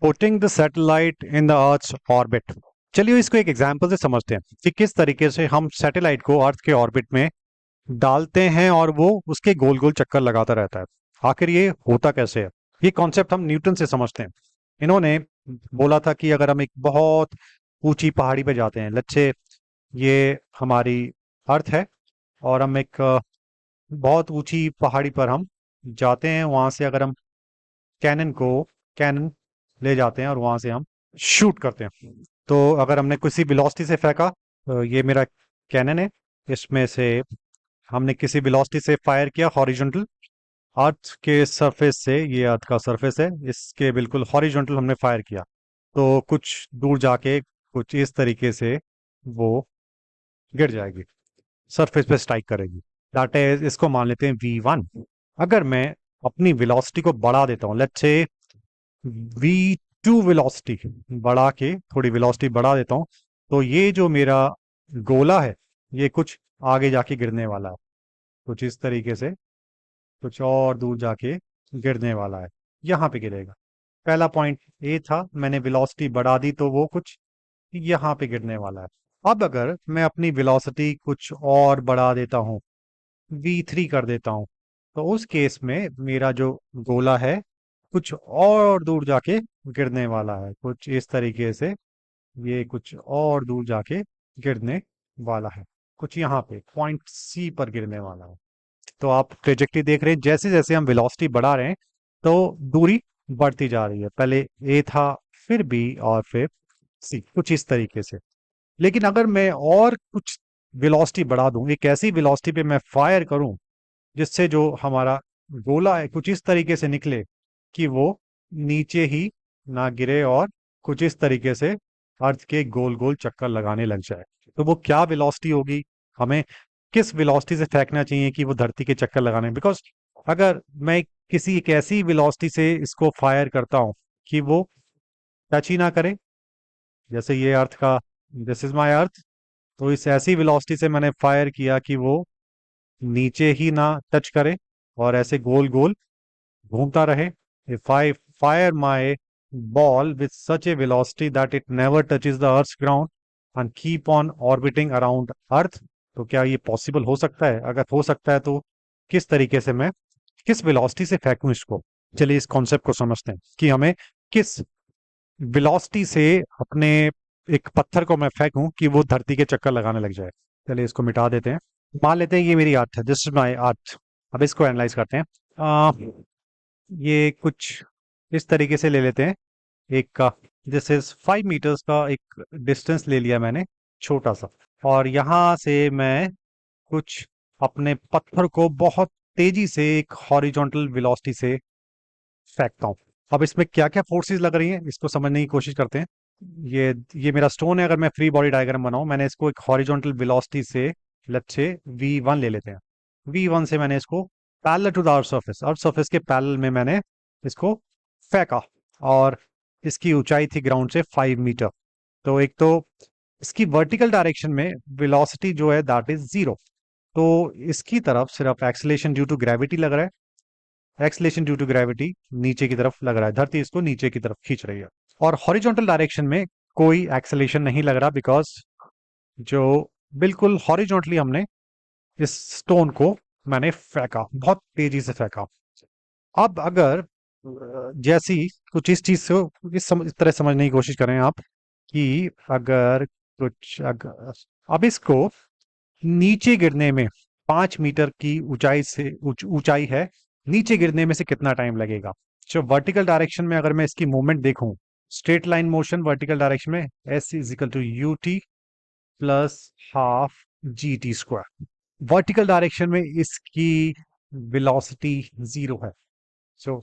Putting the satellite in the earth's orbit. चलिए इसको एक एग्जांपल से समझते हैं कि किस तरीके से हम सैटेलाइट को अर्थ के ऑर्बिट में डालते हैं और वो उसके गोल गोल चक्कर लगाता रहता है। आखिर ये होता कैसे है? ये कॉन्सेप्ट हम न्यूटन से समझते हैं। इन्होंने बोला था कि अगर हम एक बहुत ऊंची पहाड़ी पे जाते हैं, लेट्स से ये हमारी अर्थ है, और हम एक बहुत ऊंची पहाड़ी पर हम जाते हैं, वहां से अगर हम कैनन ले जाते हैं और वहां से हम शूट करते हैं। तो अगर हमने किसी वेलोसिटी से फेंका, तो ये मेरा कैनन है, इसमें से हमने किसी वेलोसिटी से फायर किया हॉरिजॉन्टल अर्थ के सरफेस से, ये अर्थ का सरफेस है, इसके बिल्कुल हॉरिजॉन्टल हमने फायर किया, तो कुछ दूर जाके कुछ इस तरीके से वो गिर जाएगी, सरफेस पे स्ट्राइक करेगी। दैट इज, इसको मान लेते हैं v1। अगर मैं अपनी वेलोसिटी को बढ़ा देता हूँ, लेट्स से v2 वेलोसिटी बढ़ा के, थोड़ी वेलोसिटी बढ़ा देता हूँ, तो ये जो मेरा गोला है ये कुछ आगे जाके गिरने वाला है, कुछ इस तरीके से, कुछ और दूर जाके गिरने वाला है, यहाँ पे गिरेगा। पहला पॉइंट ए था, मैंने वेलोसिटी बढ़ा दी तो वो कुछ यहाँ पे गिरने वाला है। अब अगर मैं अपनी वेलोसिटी कुछ और बढ़ा देता हूँ, v3 कर देता हूँ, तो उस केस में मेरा जो गोला है कुछ और दूर जाके गिरने वाला है, कुछ इस तरीके से, ये कुछ और दूर जाके गिरने वाला है, कुछ यहाँ पे पॉइंट सी पर गिरने वाला है। तो आप ट्रेजेक्टरी देख रहे हैं, जैसे जैसे हम वेलोसिटी बढ़ा रहे हैं तो दूरी बढ़ती जा रही है। पहले ए था, फिर बी, और फिर सी, कुछ इस तरीके से। लेकिन अगर मैं और कुछ वेलोसिटी बढ़ा दूं, एक ऐसी वेलोसिटी पे मैं फायर करूं जिससे जो हमारा गोला है कुछ इस तरीके से निकले कि वो नीचे ही ना गिरे और कुछ इस तरीके से अर्थ के गोल गोल चक्कर लगाने लग जाए, तो वो क्या वेलोसिटी होगी? हमें किस वेलोसिटी से फेंकना चाहिए कि वो धरती के चक्कर लगाने? बिकॉज अगर मैं किसी एक ऐसी वेलोसिटी से इसको फायर करता हूं कि वो टच ही ना करे, जैसे ये अर्थ का, दिस इज माय अर्थ, तो इस ऐसी वेलोसिटी से मैंने फायर किया कि वो नीचे ही ना टच करे और ऐसे गोल गोल घूमता रहे। If I fire my ball with such a velocity that it never touches the earth's ground and keep on orbiting around earth, तो क्या ये पॉसिबल हो सकता है? अगर हो सकता है तो किस तरीके से मैं किस वेलोसिटी से फेंकूं इसको? चलिए इस कॉन्सेप्ट को समझते हैं कि हमें किस वेलोसिटी से अपने एक पत्थर को मैं फेंकूं कि वो धरती के चक्कर लगाने लग जाए। चलिए इसको मिटा देते हैं। मान लेते हैं ये मेरी अर्थ है, दिस इज माय अर्थ। अब इसको एनालाइज करते हैं। ये कुछ इस तरीके से ले लेते हैं, एक का, दिस इज 5 मीटर्स का एक डिस्टेंस ले लिया मैंने, छोटा सा, और यहाँ से मैं कुछ अपने पत्थर को बहुत तेजी से एक हॉरिजॉन्टल वेलोसिटी से फेंकता हूँ। अब इसमें क्या क्या फोर्सेस लग रही हैं इसको समझने की कोशिश करते हैं। ये मेरा स्टोन है, अगर मैं फ्री बॉडी डायग्राम बनाऊं, मैंने इसको एक हॉरिजॉन्टल वेलोसिटी से, लेट्स से v1 ले लेते हैं। v1 से मैंने इसको parallel to the earth surface के पैरेलल में मैंने इसको फेंका, और इसकी ऊंचाई थी ग्राउंड से 5 मीटर। तो एक तो इसकी वर्टिकल डायरेक्शन में वेलोसिटी जो है दैट इज 0, तो इसकी तरफ सिर्फ एक्सीलरेशन ड्यू टू ग्रेविटी लग रहा है, एक्सीलरेशन ड्यू टू ग्रेविटी नीचे की तरफ लग रहा है, धरती इसको नीचे की तरफ खींच रही है। और हॉरिजॉन्टल डायरेक्शन में कोई एक्सेलेरेशन नहीं लग रहा, बिकॉज जो बिल्कुल हॉरिजॉन्टली हमने इस स्टोन को मैंने फेंका, बहुत तेजी से फेंका। अब अगर जैसी कुछ इस चीज से इस तरह समझने की कोशिश करें आप कि अगर अब इसको नीचे गिरने में 5 मीटर की ऊंचाई से ऊंचाई है, नीचे गिरने में से कितना टाइम लगेगा? जो वर्टिकल डायरेक्शन में अगर मैं इसकी मूवमेंट देखूं, straight line motion vertical direction में, S is equal to U T plus half G T square. Vertical direction में इसकी वेलोसिटी 0 है। सो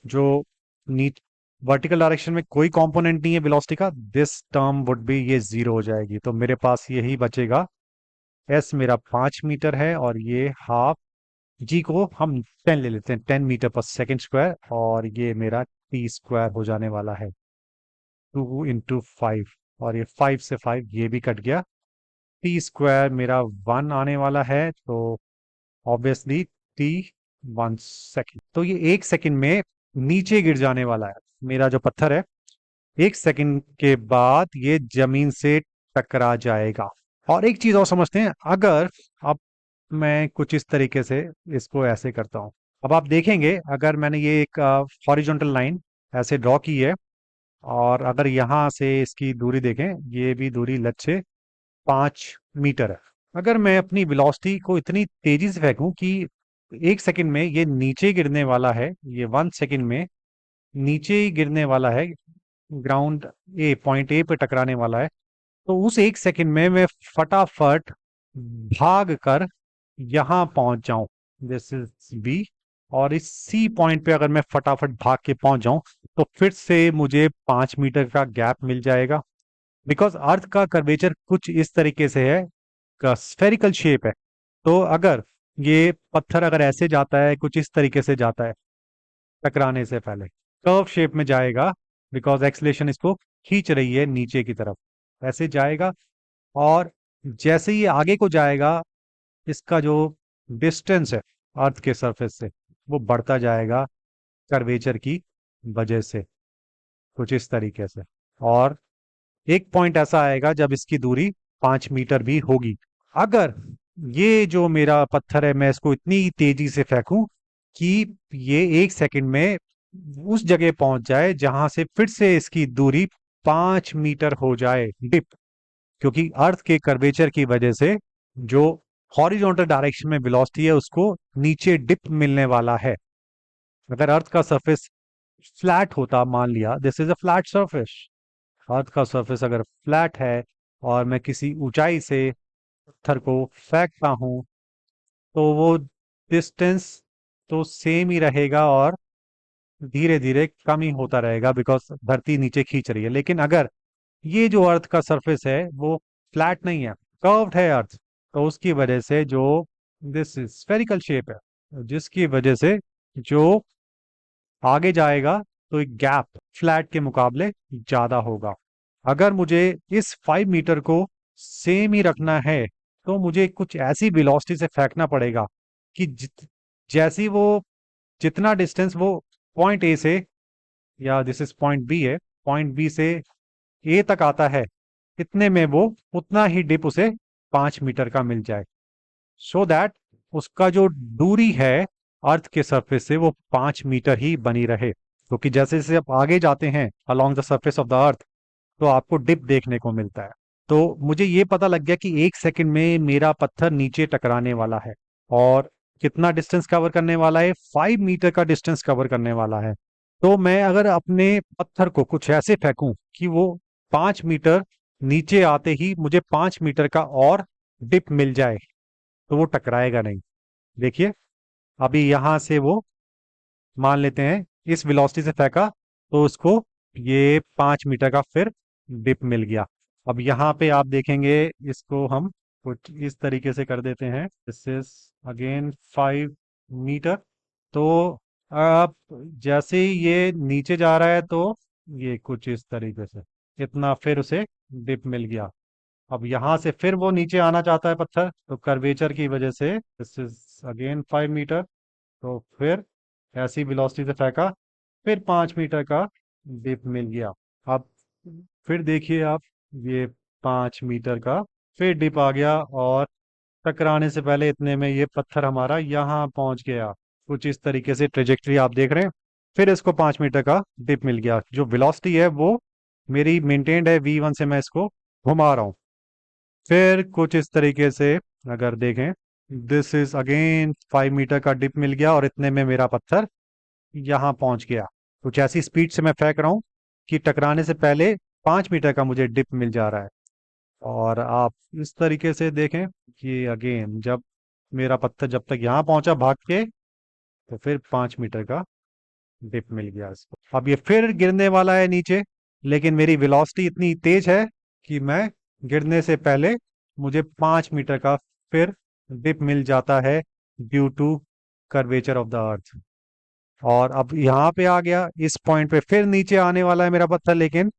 जो नीट वर्टिकल डायरेक्शन में कोई कंपोनेंट नहीं है वेलोसिटी का, दिस टर्म वुड बी, ये 0 हो जाएगी, तो मेरे पास यही बचेगा, एस मेरा 5 मीटर है और ये हाफ, जी को हम 10 ले लेते हैं, 10 मीटर पर सेकेंड स्क्वायर, और ये मेरा टी स्क्वायर हो जाने वाला है, 2 इंटू 5, और ये 5 से 5 ये भी कट गया, टी स्क्वायर मेरा 1 आने वाला है, तो ऑब्वियसली टी 1 सेकेंड, तो ये 1 सेकेंड में नीचे गिर जाने वाला है मेरा जो पत्थर है, 1 सेकंड के बाद ये जमीन से टकरा जाएगा। और एक चीज और समझते हैं, अगर अब मैं कुछ इस तरीके से इसको ऐसे करता हूँ, अब आप देखेंगे अगर मैंने ये एक हॉरिजॉन्टल लाइन ऐसे ड्रॉ की है, और अगर यहाँ से इसकी दूरी देखें, ये भी दूरी लच्छे 5 मीटर है। अगर मैं अपनी वेलोसिटी को इतनी तेजी से फेंकूं कि 1 सेकंड में ये नीचे गिरने वाला है, ये 1 सेकंड में नीचे ही गिरने वाला है, ग्राउंड ए पॉइंट ए पे टकराने वाला है, तो उस 1 सेकंड में मैं फटाफट भाग कर यहाँ पहुंच जाऊं, दिस इज बी, और इस सी पॉइंट पे अगर मैं फटाफट भाग के पहुंच जाऊं तो फिर से मुझे 5 मीटर का गैप मिल जाएगा। बिकॉज अर्थ का कर्वेचर कुछ इस तरीके से है, का स्फेरिकल शेप है। तो अगर ये पत्थर अगर ऐसे जाता है, कुछ इस तरीके से जाता है, टकराने से पहले कर्व शेप में जाएगा, बिकॉज एक्सलेशन इसको खींच रही है नीचे की तरफ, ऐसे जाएगा। और जैसे ही आगे को जाएगा, इसका जो डिस्टेंस है अर्थ के सरफेस से, वो बढ़ता जाएगा कर्वेचर की वजह से, कुछ इस तरीके से। और एक पॉइंट ऐसा आएगा जब इसकी दूरी 5 मीटर भी होगी। अगर ये जो मेरा पत्थर है, मैं इसको इतनी तेजी से फेंकूं कि ये 1 सेकंड में उस जगह पहुंच जाए जहां से फिर से इसकी दूरी 5 मीटर हो जाए डिप, क्योंकि अर्थ के कर्वेचर की वजह से जो हॉरिजॉन्टल डायरेक्शन में वेलोसिटी है उसको नीचे डिप मिलने वाला है। अगर अर्थ का सरफेस फ्लैट होता, मान लिया this is a flat surface, earth का सरफेस अगर फ्लैट है और मैं किसी ऊंचाई से पत्थर को फेंकता हूं, तो वो डिस्टेंस तो सेम ही रहेगा और धीरे धीरे कम ही होता रहेगा, बिकॉज धरती नीचे खींच रही है। लेकिन अगर ये जो अर्थ का सरफेस है वो फ्लैट नहीं है, कर्व्ड है अर्थ, तो उसकी वजह से जो दिस स्फेरिकल शेप है, जिसकी वजह से जो आगे जाएगा तो एक गैप फ्लैट के मुकाबले ज्यादा होगा। अगर मुझे इस 5 मीटर को सेम ही रखना है तो मुझे कुछ ऐसी वेलोसिटी से फेंकना पड़ेगा कि जैसी वो जितना डिस्टेंस वो पॉइंट ए से, या दिस इज पॉइंट बी है, पॉइंट बी से ए तक आता है, इतने में वो उतना ही डिप उसे 5 मीटर का मिल जाए, सो दैट उसका जो दूरी है अर्थ के सरफेस से वो 5 मीटर ही बनी रहे। क्योंकि जैसे जैसे आप आगे जाते हैं along the surface of the earth, तो आपको डिप देखने को मिलता है। तो मुझे ये पता लग गया कि 1 सेकंड में मेरा पत्थर नीचे टकराने वाला है, और कितना डिस्टेंस कवर करने वाला है, 5 मीटर का डिस्टेंस कवर करने वाला है। तो मैं अगर अपने पत्थर को कुछ ऐसे फेंकूं कि वो 5 मीटर नीचे आते ही मुझे 5 मीटर का और डिप मिल जाए, तो वो टकराएगा नहीं। देखिए, अभी यहां से वो, मान लेते हैं इस वेलोसिटी से फेंका, तो उसको ये 5 मीटर का फिर डिप मिल गया। अब यहाँ पे आप देखेंगे, इसको हम कुछ इस तरीके से कर देते हैं, दिस इज अगेन 5 मीटर। तो अब जैसे ही ये नीचे जा रहा है तो ये कुछ इस तरीके से इतना फिर उसे डिप मिल गया। अब यहाँ से फिर वो नीचे आना चाहता है पत्थर, तो कर्वेचर की वजह से दिस इज अगेन 5 मीटर, तो फिर ऐसी वेलोसिटी से फेंका, फिर 5 मीटर का डिप मिल गया। अब फिर देखिए आप, ये 5 मीटर का फिर डिप आ गया, और टकराने से पहले इतने में ये पत्थर हमारा यहाँ पहुंच गया। कुछ इस तरीके से ट्रेजेक्टरी आप देख रहे हैं। फिर इसको 5 मीटर का डिप मिल गया, जो वेलोसिटी है वो मेरी मेंटेन्ड है V1 से, मैं इसको घुमा रहा हूँ। फिर कुछ इस तरीके से अगर देखें, दिस इज अगेन 5 मीटर का डिप मिल गया, और इतने में मेरा पत्थर यहाँ पहुंच गया। कुछ ऐसी स्पीड से मैं फेंक रहा हूँ कि टकराने से पहले 5 मीटर का मुझे डिप मिल जा रहा है। और आप इस तरीके से देखें कि अगेन जब मेरा पत्थर जब तक यहाँ पहुंचा भाग के, तो फिर 5 मीटर का डिप मिल गया इसको। अब ये फिर गिरने वाला है नीचे, लेकिन मेरी वेलोसिटी इतनी तेज है कि मैं गिरने से पहले मुझे 5 मीटर का फिर डिप मिल जाता है, due to curvature of the earth. और अब यहाँ पे आ गया, इस पॉइंट पे फिर नीचे आने वाला है मेरा पत्थर, लेकिन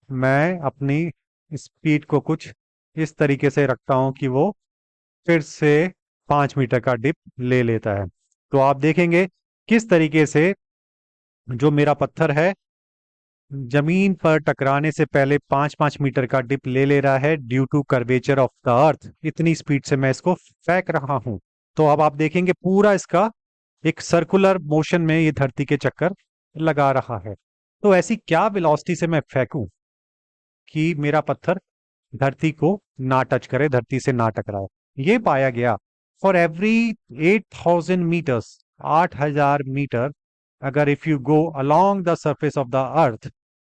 मैं अपनी स्पीड को कुछ इस तरीके से रखता हूँ कि वो फिर से 5 मीटर का डिप ले लेता है। तो आप देखेंगे किस तरीके से जो मेरा पत्थर है जमीन पर टकराने से पहले 5-5 मीटर का डिप ले ले रहा है due to curvature of the earth. इतनी स्पीड से मैं इसको फेंक रहा हूं। तो अब आप देखेंगे पूरा इसका एक सर्कुलर मोशन में ये धरती के चक्कर लगा रहा है। तो ऐसी क्या वेलोसिटी से मैं फेंकूं कि मेरा पत्थर धरती को ना टच करे, धरती से ना टकराए। ये पाया गया फॉर एवरी 8,000 मीटर्स, 8,000 मीटर, अगर if you go along the surface of the earth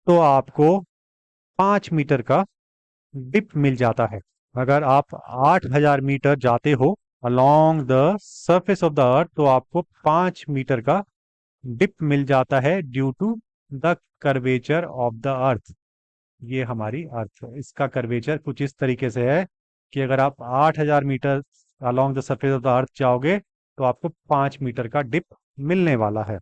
तो आपको 5 मीटर का डिप मिल जाता है। अगर आप 8,000 मीटर जाते हो along the surface of the earth तो आपको 5 मीटर का डिप मिल जाता है due to the curvature of the earth. ये हमारी अर्थ है, इसका कर्वेचर कुछ इस तरीके से है कि अगर आप 8,000 metre along the surface of the earth जाओगे तो आपको 5 मीटर का डिप मिलने वाला है।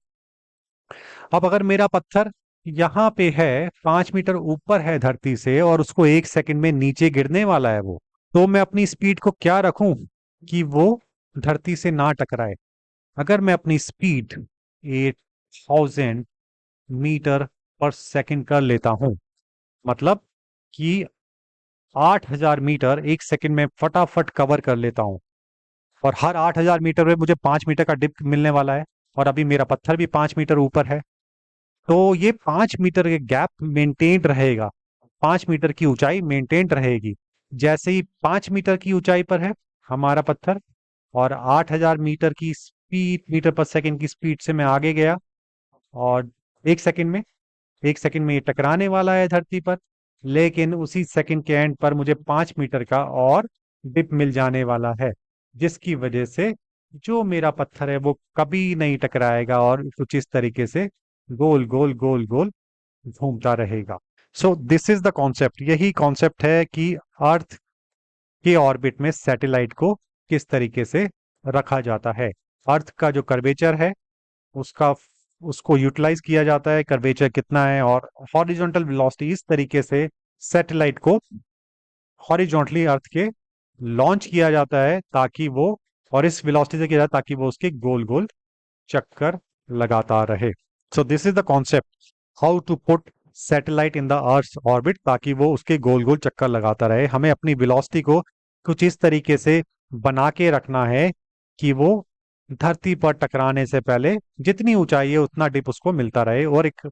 अब अगर मेरा पत्थर यहाँ पे है, 5 मीटर ऊपर है धरती से और उसको 1 सेकंड में नीचे गिरने वाला है वो, तो मैं अपनी स्पीड को क्या रखूं कि वो धरती से ना टकराए। अगर मैं अपनी स्पीड 8,000 मीटर पर सेकंड कर लेता हूं, मतलब कि 8,000 मीटर 1 सेकंड में फटाफट कवर कर लेता हूं, और हर 8,000 मीटर में मुझे 5 मीटर का डिप मिलने वाला है, और अभी मेरा पत्थर भी 5 मीटर ऊपर है, तो ये 5 मीटर के गैप मेंटेन रहेगा, 5 मीटर की ऊंचाई मेंटेन रहेगी। जैसे ही 5 मीटर की ऊंचाई पर है हमारा पत्थर और 8,000 मीटर की स्पीड, मीटर पर सेकंड की स्पीड से मैं आगे गया, और 1 सेकंड में, 1 सेकंड में ये टकराने वाला है धरती पर, लेकिन उसी सेकंड के एंड पर मुझे 5 मीटर का और डिप मिल जाने वाला है, जिसकी वजह से जो मेरा पत्थर है वो कभी नहीं टकराएगा और कुछ इस तरीके से गोल गोल गोल गोल घूमता रहेगा। सो दिस इज द कॉन्सेप्ट, यही कॉन्सेप्ट है कि अर्थ के ऑर्बिट में सैटेलाइट को किस तरीके से रखा जाता है। अर्थ का जो कर्वेचर है उसका, उसको यूटिलाइज किया जाता है, कर्वेचर कितना है, और हॉरिजॉन्टल वेलोसिटी इस तरीके से सैटेलाइट को हॉरिजॉन्टली अर्थ के लॉन्च किया जाता है ताकि वो, और इस वेलोसिटी से किया जाता है ताकि वो उसके गोल गोल चक्कर लगाता रहे। So this is the concept how to put satellite in the earth orbit, ताकि वो उसके गोल गोल चक्कर लगाता रहे। हमें अपनी वेलोसिटी को कुछ इस तरीके से बना के रखना है कि वो धरती पर टकराने से पहले जितनी ऊंचाई है उतना डिप उसको मिलता रहे, और एक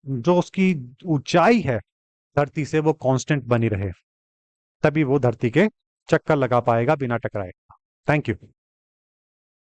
जो उसकी ऊंचाई है धरती से वो कांस्टेंट बनी रहे, तभी वो धरती के चक्कर लगा पाएगा बिना टकराए। Thank you.